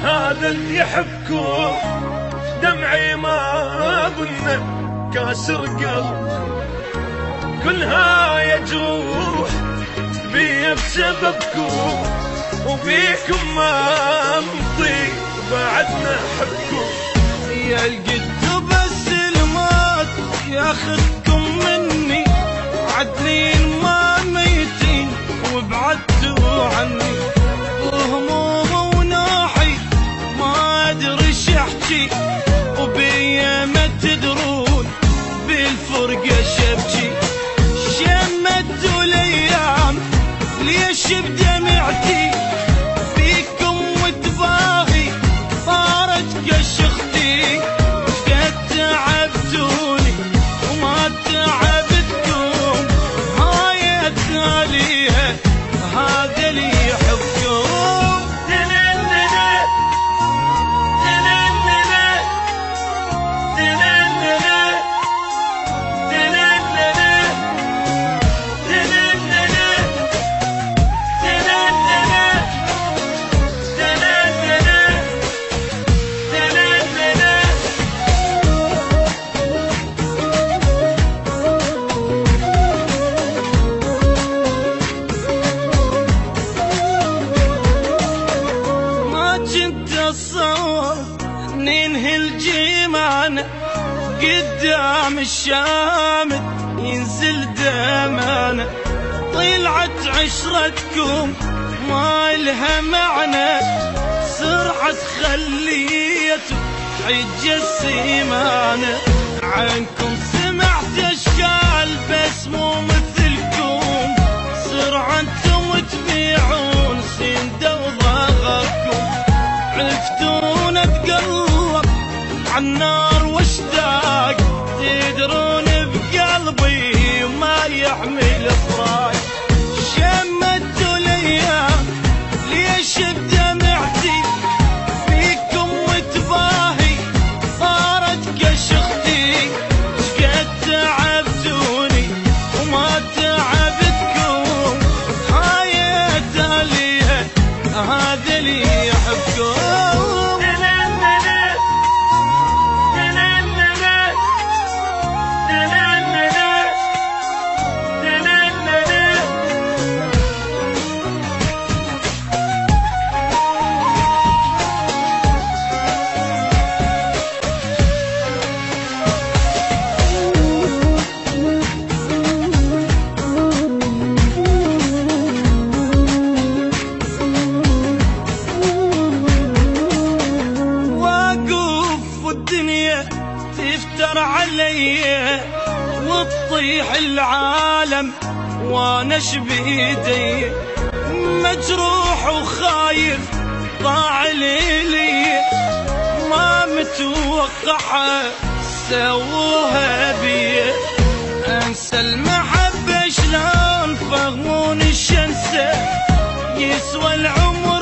هذا اللي يحبكم دمعي ما ظنه كاسر قلب، كلها يجروح بي بسببكم، وفيكم ما نطيق بعدنا حبكم. يا القد بس الموت ياخذكم مني، عدلين ما ميتين وبعدتوا عني، وهموم وناحي ما ادري ايش احكي، وبيا ما تدرون بالفرقه شبكي. شمتوا الايام ليش بدمعتي فيكم وتباهي صارت كشختي، قد تعبتوني وما تعبتكم، هاي التالية هذا اللي يحبكم. تنننا تنننا تنننا تنننا تنننا تنننا تنننا ما كنت اتصور ننهي الجيمان قدام الشامت ينزل دمانا، طلعت عشرتكم ما لها معنى، سرعة خليته حج السيمانة، عنكم سمعت اشكال بس مو مثلكم، سرعة انتم تبيعون سنده وضغطكم، عرفتون اتقلب عالنار واشتاق، تدرون بقلبي ما يحمل فراق. شمتوا الايام ليش بدمعتي فيكم وتباهي صارت كشختي، شقد تعبتوني وما تعبتكم، هاي التالية هذا اللي يحبكم. الدنيا تفتر علي وتطيح العالم وانا شبيدي، مجروح وخايف ضاع لي ما متوقعه سووها بي، انسى المحبه شلون فهموني الشنسه يسوى العمر